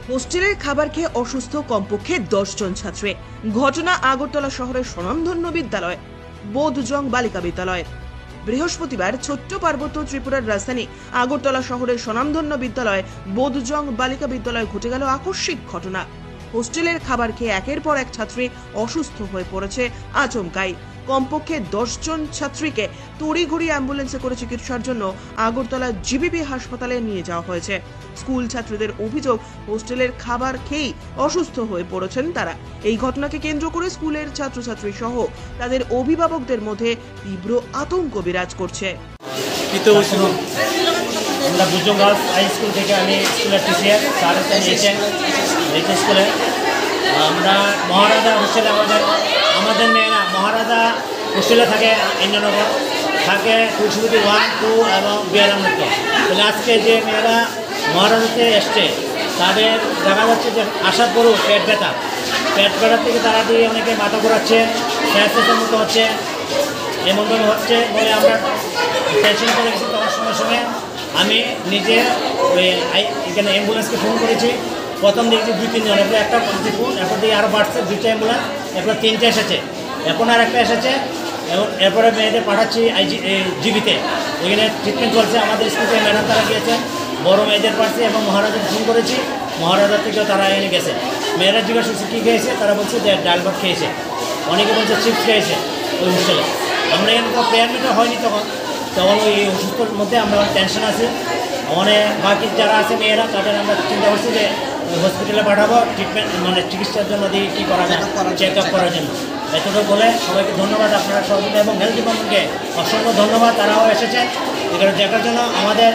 হোস্টেলের খাবার খেয়ে অসুস্থ কমপক্ষে 10 জন ছাত্রী। ঘটনা আগরতলা শহরের স্বনামধন্য বিদ্যালয় বোধজং বালিকা বিদ্যালয়ের। বৃহস্পতিবার ছোট্ট পার্বত্য ত্রিপুরার রাজধানী আগরতলা শহরের স্বনামধন্য বিদ্যালয় বোধজং বালিকা বিদ্যালয়ে ঘটে গেল আকস্মিক ঘটনা। হোস্টেলের খাবার খেয়ে একের পর এক ছাত্রী অসুস্থ হয়ে পড়েছে আচমকাই। কমপক্ষে 10 জন ছাত্রীকে তড়িঘড়ি অ্যাম্বুলেন্সে করে চিকিৎসার জন্য আগরতলা জিবিপি হাসপাতালে নিয়ে যাওয়া হয়েছে। স্কুল ছাত্রীদের অভিযোগ, হোস্টেলের খাবার খেয়েই অসুস্থ হয়ে পড়েছেন তারা। এই ঘটনাকে কেন্দ্র করে স্কুলের ছাত্রছাত্রী সহ তাদের অভিভাবকদের মধ্যে তীব্র আতঙ্ক বিরাজ করছে। আমরা বুজং গার্লস হাই স্কুল থেকে আমি স্কুলের টিচার স্যার নিয়েছেন এই স্কুলে। আমরা মহারাজা হোস্টেলে আমাদের মেয়েরা মহারাজা হোস্টেলে থাকে, ইন্দ্রনগর থাকে, তুলসীবতী 1, 2 এবং বিয়ারামৃত। তাহলে আজকে যে মেয়েরা মহারাজাতে এসছে তাদের দেখা যাচ্ছে যে আসার পরও পেট ব্যথা থেকে তারা দিয়ে অনেকে মাথা ঘোরাচ্ছে, স্যাঁচের মতো হচ্ছে, এমন হচ্ছে বলে আমরা টেনশন করে গেছি। তখন সঙ্গে সঙ্গে আমি নিজে এখানে অ্যাম্বুলেন্সকে ফোন করেছি। প্রথম দেখছি 2-3 জন, এরপর একটা করেছি ফোন, এরপর দিয়ে আরও বাড়ছে 2টা অ্যাম্বুলেন্স, এরপর 3টে এসেছে, এখন আর একটা এসেছে। এবং এরপরে মেয়েদের পাঠাচ্ছি জিবিতে, ওইখানে ট্রিটমেন্ট চলছে। আমাদের স্কুল থেকে ম্যাডাম তারা গিয়েছেন, বড় মেয়েদের পাঠাচ্ছি এবং মহারাজাকে ফোন করেছি, মহারাজার থেকেও তারা এনে গেছে। মেয়েরা জিজ্ঞাসা করছে কী খেয়েছে, তারা বলছে যে ডাল ভাত খেয়েছে, অনেকে বলছে চিপস খেয়েছে ওই হোস্টেলে। আমরা এখানে প্রেয়ার মিটও হয়নি তখন ওই অসুস্থর মধ্যে আমরা টেনশন আছি। অনেক বাকি যারা আছে মেয়েরা তাদের আমরা চিন্তা করছি যে হসপিটালে পাঠাবো ট্রিটমেন্ট মানে চিকিৎসার জন্য দিয়ে কী করা যায়, চেক আপ করার জন্য। এতটুকু বলে সবাইকে ধন্যবাদ, আপনারা সহযোগিতা এবং হেলথ ডিপার্টমেন্টকে অসংখ্য ধন্যবাদ। তারাও এসেছেন এখানে দেখার জন্য। আমাদের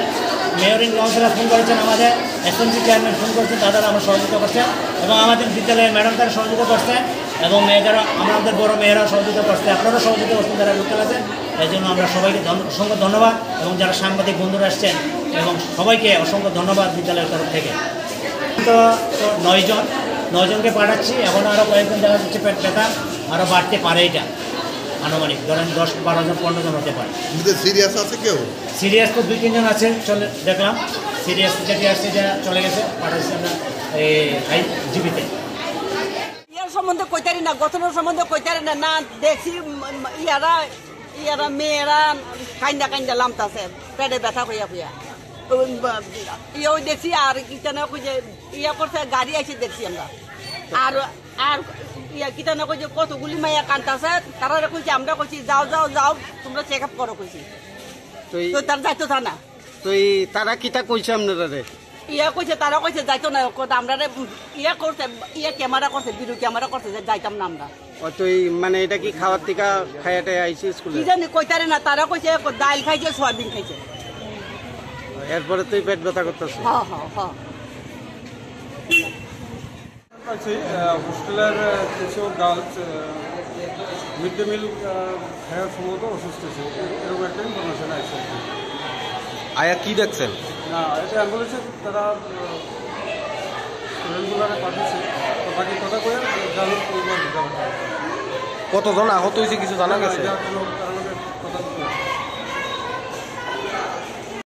মেয়র ইন কাউন্সিলর ফোন করেছেন, আমাদের এসএমসি চেয়ারম্যান ফোন করেছেন, তাদের আমরা সহযোগিতা করছেন এবং আমাদের বিদ্যালয়ের ম্যাডাম তারা সহযোগিতা করছেন এবং মেয়েদেরও আমাদের বড় মেয়েরাও সহযোগিতা করছে, আপনারাও সহযোগিতা করছেন যারা করতে পারছেন। এই জন্য আমরা সবাইকে অসংখ্য ধন্যবাদ এবং যারা সাংবাদিক বন্ধুরা আসছেন এবং সবাইকে অসংখ্য ধন্যবাদ বিদ্যালয়ের তরফ থেকে। তো 9 জনকে পাঠাচ্ছি, এখন আরও কয়েকজন দেখা যাচ্ছে পেট ব্যথা আরও বাড়তে পারে। এটা আনুমানিক ধরেন 10-12 জন 15 জন হতে পারে। সিরিয়াস আছে কেউ? সিরিয়াস তো 2-3 জন আছে, চলে দেখলাম। সিরিয়াস যেটি আসছে যা চলে গেছে, পাঠাচ্ছি আমরা এই জিবিতে। ইয়ার সম্বন্ধে কইতারি না, গঠনের সম্বন্ধে কইতারি না। না দেখছি ইয়ারা মেয়েরা কান্দা লামতাছে, পেটে ব্যথা হইয়া ইয়েও দেখছি। আর কিটানে কইছে ইয়া করছে, গাড়ি আইসে দেখছি আমরা। আর ইয়া কিটানে কইছে কতগুলি মাইয়া কান্দাছে, তারা কইছে আমরা কইছি যাও তোমরা চেক আপ করো কইছি। তো তার যাইতো না। তো তারা কিটা কইছে আপনারা? ইয়া কইছে, তারা কইছে যাইতো না, আমরা ইয়া করছে, ইয়া ক্যামেরা করছে, ভিডিও ক্যামেরা করছে যে যাইতাম না আমরা। তো মানে এটা কি খাওয়ার থেকে খাইয়াটে আইসি স্কুলে? কি জানি কইতারে না, তারা কইছে ডাল খাইছে, সয়াবিন খাইছে। এরপরে তুই পেট ব্যথা করতেছ? হ্যাঁ। হোস্টেলের কিছু গার্লস মিড ডে মিল খাওয়ার সম্ভবত অসুস্থ ছিল, এরকম একটা ইনফরমেশন আছে। আয়া কি দেখছেন? না, এটা অ্যাম্বুলেন্সে তারা স্টুডেন্টগুলোরে পাঠিয়েছে, তো বাকি কথা কয়ে কতজন আহত হয়েছে কিছু জানা গেছে? কোনো